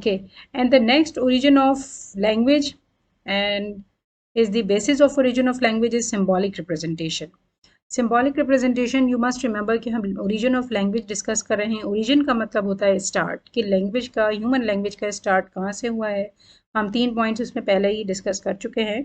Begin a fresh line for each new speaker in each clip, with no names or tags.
Okay, and the next origin of language and is the basis of origin of language is symbolic representation. Symbolic representation, you must remember कि हम origin of language discuss कर रहे हैं. Origin का मतलब होता है start, कि लैंग्वेज का, ह्यूमन लैंग्वेज का स्टार्ट कहाँ से हुआ है. हम 3 पॉइंट्स उसमें पहले ही डिस्कस कर चुके हैं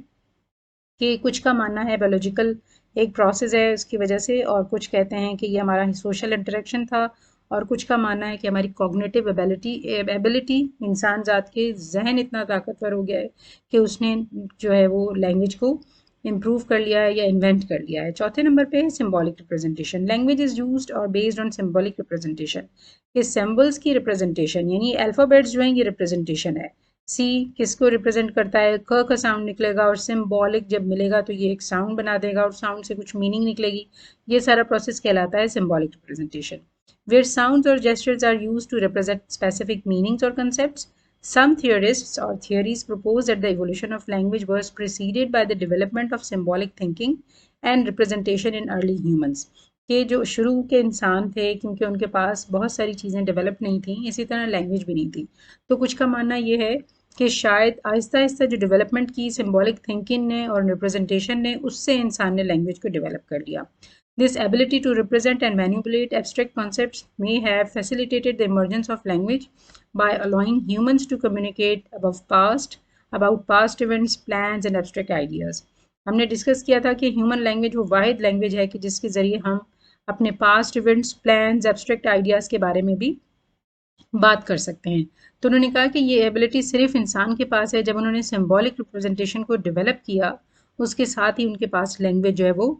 कि कुछ का मानना है बायोलॉजिकल एक प्रोसेस है उसकी वजह से, और कुछ कहते हैं कि ये हमारा सोशल इंटरेक्शन था, और कुछ का मानना है कि हमारी कॉग्निटिव एबिलिटी इंसान ज़ात के जहन इतना ताकतवर हो गया है कि उसने जो है वो लैंग्वेज को इम्प्रूव कर लिया है या इन्वेंट कर लिया है. चौथे नंबर पे है symbolic representation. Language is used और बेस्ड ऑन सिंबॉलिक रिप्रेजेंटेशन. ये सिंबल्स की रिप्रेजेंटेशन, यानी अल्फ़ाबेट्स जो हैं ये रिप्रेजेंटेशन है. सी किसको रिप्रेजेंट करता है, क का साउंड निकलेगा और सिंबॉलिक जब मिलेगा तो ये एक साउंड बना देगा और साउंड से कुछ मीनिंग निकलेगी. ये सारा प्रोसेस कहलाता है सिंबॉलिक रिप्रेजेंटेशन. वेयर साउंड्स और gestures are used to represent specific meanings और concepts. Some theorists or theories propose that the evolution of language was preceded by the development of symbolic thinking and representation in early humans. कि जो शुरू के इंसान थे, क्योंकि उनके पास बहुत सारी चीज़ें डेवलप नहीं थी, इसी तरह लैंग्वेज भी नहीं थी, तो कुछ का मानना ये है कि शायद आहिस्ता आहिस्ता जो डेवलपमेंट की सिंबॉलिक थिंकिंग ने और रिप्रेजेंटेशन ने, उससे इंसान ने लैंग्वेज को डेवलप कर लिया. This ability to represent and manipulate abstract concepts may have facilitated the emergence of language by allowing humans to communicate about past events, plans and abstract ideas. हमने डिस्कस किया था कि ह्यूमन लैंग्वेज वो वाहिद language है कि जिसके ज़रिए हम अपने past events, plans, abstract ideas के बारे में भी बात कर सकते हैं. तो उन्होंने कहा कि ये एबिलिटी सिर्फ इंसान के पास है. जब उन्होंने सिंबॉलिक रिप्रेजेंटेशन को डेवलप किया, उसके साथ ही उनके पास लैंग्वेज जो है वो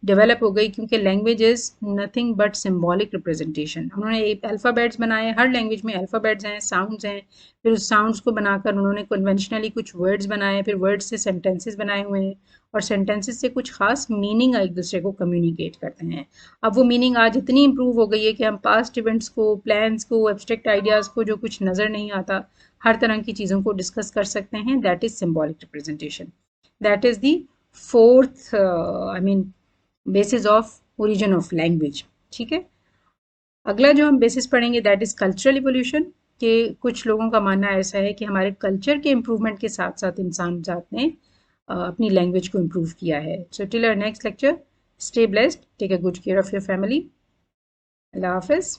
डेवलप हो गई, क्योंकि language is nothing but symbolic representation. उन्होंने एक अल्फ़ाबेट्स बनाए, हर लैंग्वेज में अल्फ़ाबेट्स हैं, साउंड्स हैं, फिर उस साउंड्स को बनाकर उन्होंने कन्वेंशनली कुछ वर्ड्स बनाए, फिर वर्ड्स से सेंटेंसेस बनाए हुए हैं, और सेंटेंसेस से कुछ खास मीनिंग एक दूसरे को कम्युनिकेट करते हैं. अब वो मीनिंग आज इतनी इम्प्रूव हो गई है कि हम पास्ट इवेंट्स को, प्लान्स को, एब्स्ट्रैक्ट आइडियाज़ को, जो कुछ नज़र नहीं आता, हर तरह की चीज़ों को डिस्कस कर सकते हैं. That is symbolic representation. That is the fourth basis of origin of language. ठीक है, अगला जो हम बेसिस पढ़ेंगे दैट इज़ कल्चरल इवोल्यूशन. कि कुछ लोगों का मानना ऐसा है कि हमारे कल्चर के इम्प्रूवमेंट के साथ साथ इंसान जात ने अपनी लैंग्वेज को इम्प्रूव किया है. So till our next lecture, stay blessed, take a good care of your family. अल्लाह हाफिज़.